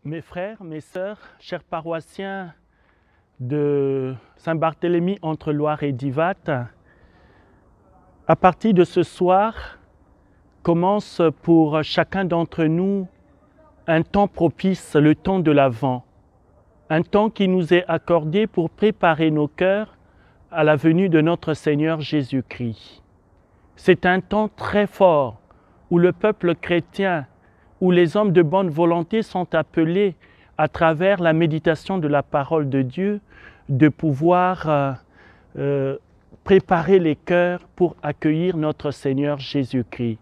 Mes frères, mes sœurs, chers paroissiens de Saint-Barthélemy entre Loire et Divat, à partir de ce soir commence pour chacun d'entre nous un temps propice, le temps de l'Avent, un temps qui nous est accordé pour préparer nos cœurs à la venue de notre Seigneur Jésus-Christ. C'est un temps très fort où le peuple chrétien, où les hommes de bonne volonté sont appelés, à travers la méditation de la parole de Dieu, de pouvoir préparer les cœurs pour accueillir notre Seigneur Jésus-Christ.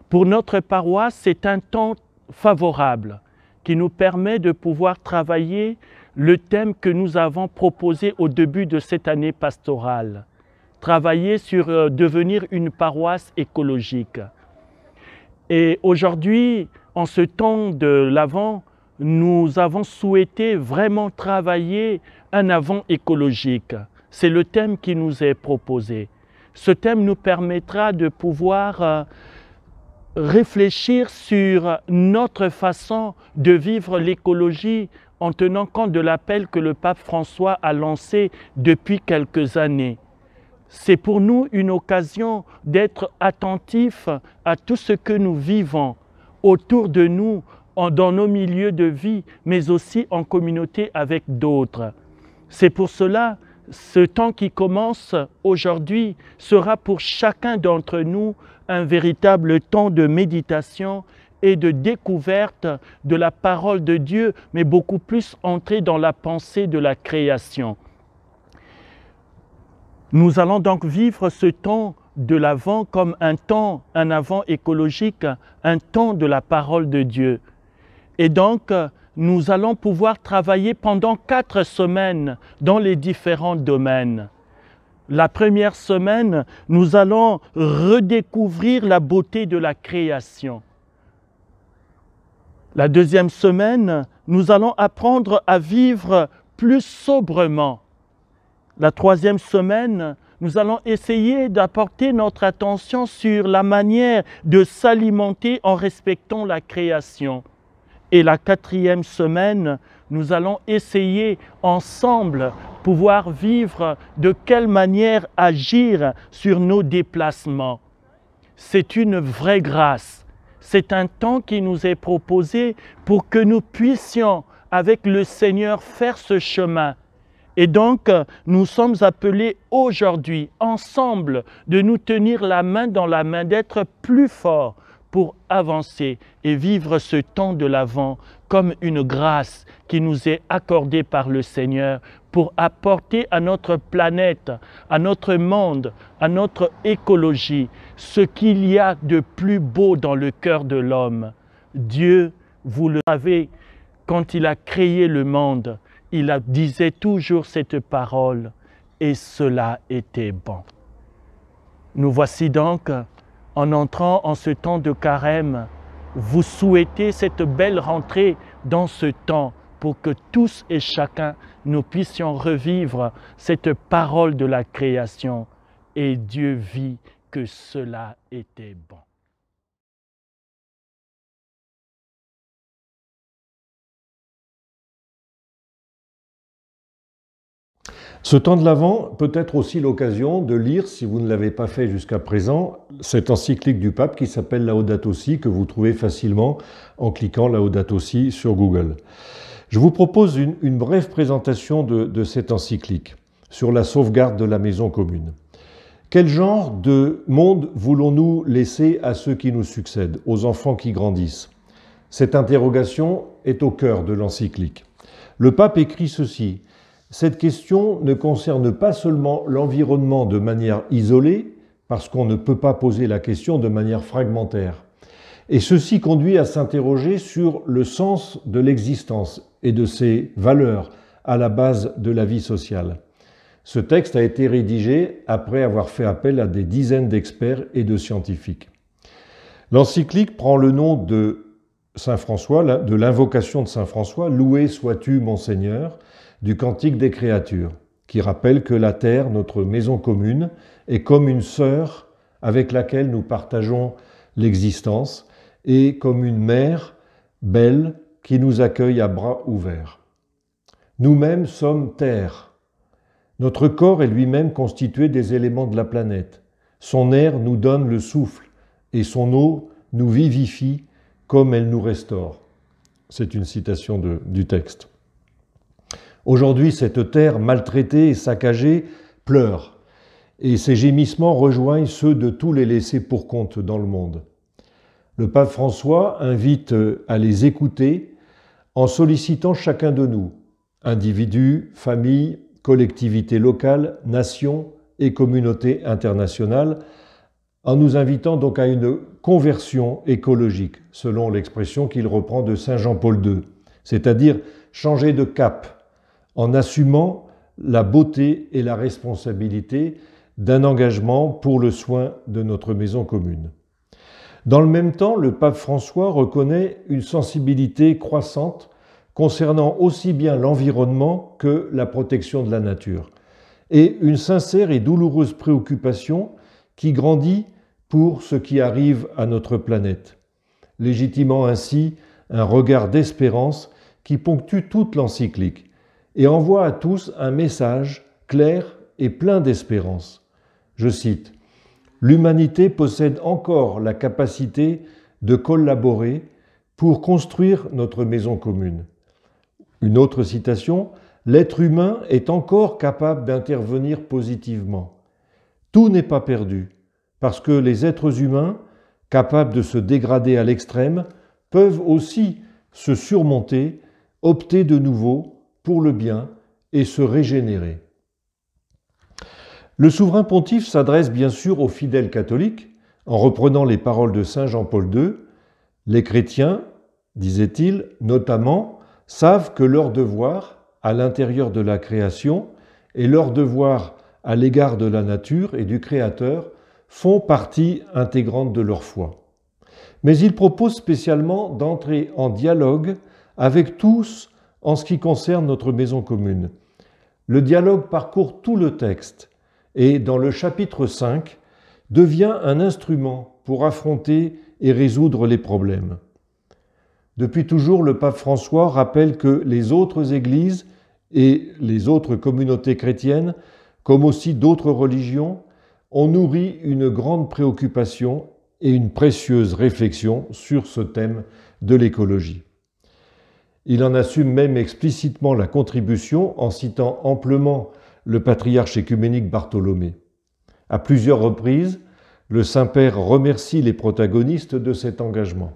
Pour notre paroisse, c'est un temps favorable qui nous permet de pouvoir travailler le thème que nous avons proposé au début de cette année pastorale, travailler sur devenir une paroisse écologique. Et aujourd'hui, en ce temps de l'Avent, nous avons souhaité vraiment travailler un Avent écologique. C'est le thème qui nous est proposé. Ce thème nous permettra de pouvoir réfléchir sur notre façon de vivre l'écologie en tenant compte de l'appel que le pape François a lancé depuis quelques années. C'est pour nous une occasion d'être attentifs à tout ce que nous vivons autour de nous, dans nos milieux de vie, mais aussi en communauté avec d'autres. C'est pour cela, ce temps qui commence aujourd'hui sera pour chacun d'entre nous un véritable temps de méditation et de découverte de la parole de Dieu, mais beaucoup plus entrer dans la pensée de la création. Nous allons donc vivre ce temps de l'Avent comme un Avent écologique, un temps de la parole de Dieu. Et donc, nous allons pouvoir travailler pendant 4 semaines dans les différents domaines. La première semaine, nous allons redécouvrir la beauté de la création. La deuxième semaine, nous allons apprendre à vivre plus sobrement. La troisième semaine, nous allons essayer d'apporter notre attention sur la manière de s'alimenter en respectant la création. Et la quatrième semaine, nous allons essayer ensemble pouvoir vivre de quelle manière agir sur nos déplacements. C'est une vraie grâce. C'est un temps qui nous est proposé pour que nous puissions, avec le Seigneur, faire ce chemin. Et donc, nous sommes appelés aujourd'hui, ensemble, de nous tenir la main dans la main, d'être plus forts pour avancer et vivre ce temps de l'Avent comme une grâce qui nous est accordée par le Seigneur pour apporter à notre planète, à notre monde, à notre écologie, ce qu'il y a de plus beau dans le cœur de l'homme. Dieu, vous le savez, quand il a créé le monde, il disait toujours cette parole, et cela était bon. Nous voici donc, en entrant en ce temps de carême, vous souhaitez cette belle rentrée dans ce temps pour que tous et chacun nous puissions revivre cette parole de la création. Et Dieu vit que cela était bon. Ce temps de l'Avent peut être aussi l'occasion de lire, si vous ne l'avez pas fait jusqu'à présent, cette encyclique du pape qui s'appelle Laudato Si, que vous trouvez facilement en cliquant Laudato Si sur Google. Je vous propose une brève présentation de cette encyclique sur la sauvegarde de la maison commune. Quel genre de monde voulons-nous laisser à ceux qui nous succèdent, aux enfants qui grandissent? Cette interrogation est au cœur de l'encyclique. Le pape écrit ceci: cette question ne concerne pas seulement l'environnement de manière isolée, parce qu'on ne peut pas poser la question de manière fragmentaire. Et ceci conduit à s'interroger sur le sens de l'existence et de ses valeurs à la base de la vie sociale. Ce texte a été rédigé après avoir fait appel à des dizaines d'experts et de scientifiques. L'encyclique prend le nom de Saint François, de l'invocation de Saint François, « Loué sois-tu, mon Seigneur », du Cantique des créatures, qui rappelle que la terre, notre maison commune, est comme une sœur avec laquelle nous partageons l'existence et comme une mère belle, qui nous accueille à bras ouverts. Nous-mêmes sommes terre. Notre corps est lui-même constitué des éléments de la planète. Son air nous donne le souffle et son eau nous vivifie comme elle nous restaure. C'est une citation du texte. Aujourd'hui, cette terre maltraitée et saccagée pleure, et ses gémissements rejoignent ceux de tous les laissés pour compte dans le monde. Le pape François invite à les écouter en sollicitant chacun de nous, individus, familles, collectivités locales, nations et communautés internationales, en nous invitant donc à une conversion écologique, selon l'expression qu'il reprend de Saint Jean-Paul II, c'est-à-dire changer de cap, en assumant la beauté et la responsabilité d'un engagement pour le soin de notre maison commune. Dans le même temps, le pape François reconnaît une sensibilité croissante concernant aussi bien l'environnement que la protection de la nature, et une sincère et douloureuse préoccupation qui grandit pour ce qui arrive à notre planète, légitimant ainsi un regard d'espérance qui ponctue toute l'encyclique et envoie à tous un message clair et plein d'espérance. Je cite, « L'humanité possède encore la capacité de collaborer pour construire notre maison commune. » Une autre citation, « L'être humain est encore capable d'intervenir positivement. Tout n'est pas perdu, parce que les êtres humains, capables de se dégrader à l'extrême, peuvent aussi se surmonter, opter de nouveau pour le bien et se régénérer. » Le souverain pontife s'adresse bien sûr aux fidèles catholiques en reprenant les paroles de Saint Jean-Paul II. Les chrétiens, disait-il, notamment, savent que leur devoir à l'intérieur de la création et leur devoir à l'égard de la nature et du Créateur font partie intégrante de leur foi. Mais il propose spécialement d'entrer en dialogue avec tous en ce qui concerne notre maison commune. Le dialogue parcourt tout le texte et, dans le chapitre 5, devient un instrument pour affronter et résoudre les problèmes. Depuis toujours, le pape François rappelle que les autres églises et les autres communautés chrétiennes, comme aussi d'autres religions, ont nourri une grande préoccupation et une précieuse réflexion sur ce thème de l'écologie. Il en assume même explicitement la contribution en citant amplement le patriarche œcuménique Bartholomée. À plusieurs reprises, le Saint-Père remercie les protagonistes de cet engagement,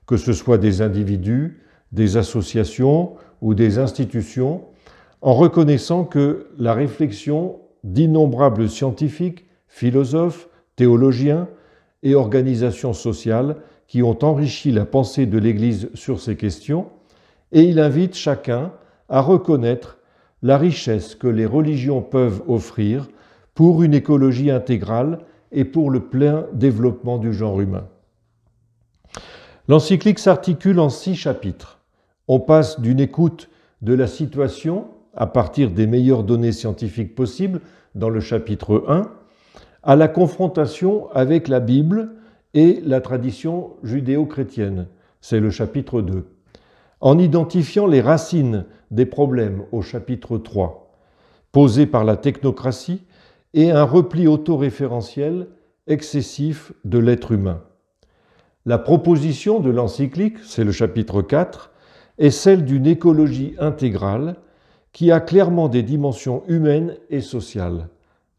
que ce soit des individus, des associations ou des institutions, en reconnaissant que la réflexion d'innombrables scientifiques, philosophes, théologiens et organisations sociales qui ont enrichi la pensée de l'Église sur ces questions, et il invite chacun à reconnaître la richesse que les religions peuvent offrir pour une écologie intégrale et pour le plein développement du genre humain. L'encyclique s'articule en 6 chapitres. On passe d'une écoute de la situation à partir des meilleures données scientifiques possibles dans le chapitre 1, à la confrontation avec la Bible et la tradition judéo-chrétienne, c'est le chapitre 2, en identifiant les racines des problèmes au chapitre 3, posés par la technocratie et un repli autoréférentiel excessif de l'être humain. La proposition de l'encyclique, c'est le chapitre 4, est celle d'une écologie intégrale qui a clairement des dimensions humaines et sociales,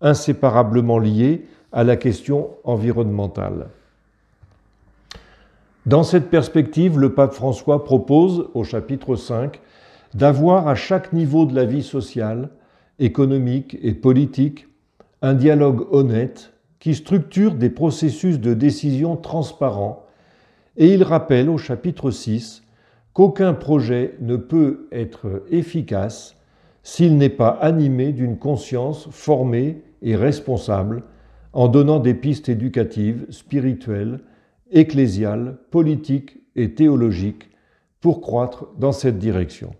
inséparablement liées à la question environnementale. Dans cette perspective, le pape François propose, au chapitre 5, d'avoir à chaque niveau de la vie sociale, économique et politique, un dialogue honnête qui structure des processus de décision transparents, et il rappelle au chapitre 6 qu'aucun projet ne peut être efficace s'il n'est pas animé d'une conscience formée et responsable en donnant des pistes éducatives, spirituelles, ecclésiales, politiques et théologiques pour croître dans cette direction.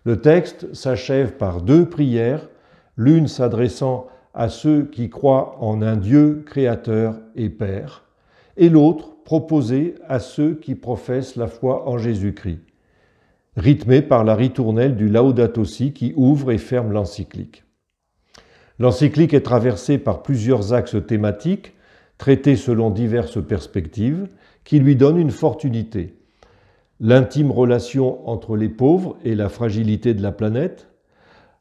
Le texte s'achève par 2 prières, l'une s'adressant à ceux qui croient en un Dieu créateur et Père, et l'autre proposée à ceux qui professent la foi en Jésus-Christ. rythmée par la ritournelle du Laudato Si qui ouvre et ferme l'encyclique. L'encyclique est traversée par plusieurs axes thématiques, traités selon diverses perspectives, qui lui donnent une forte unité. L'intime relation entre les pauvres et la fragilité de la planète,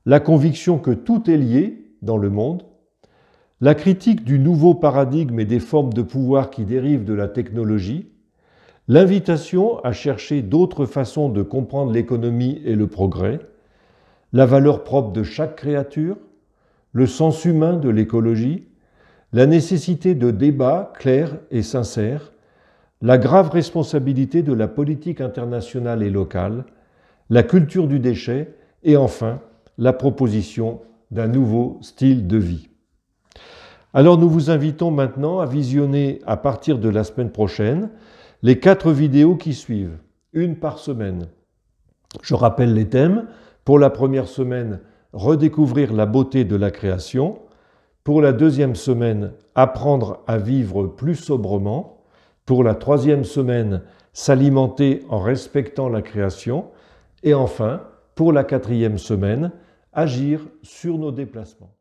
la conviction que tout est lié dans le monde, la critique du nouveau paradigme et des formes de pouvoir qui dérivent de la technologie, l'invitation à chercher d'autres façons de comprendre l'économie et le progrès, la valeur propre de chaque créature, le sens humain de l'écologie, la nécessité de débats clairs et sincères, la grave responsabilité de la politique internationale et locale, la culture du déchet et enfin la proposition d'un nouveau style de vie. Alors nous vous invitons maintenant à visionner à partir de la semaine prochaine les 4 vidéos qui suivent, une par semaine. Je rappelle les thèmes. Pour la première semaine, redécouvrir la beauté de la création. Pour la deuxième semaine, apprendre à vivre plus sobrement. Pour la troisième semaine, s'alimenter en respectant la création. Et enfin, pour la quatrième semaine, agir sur nos déplacements.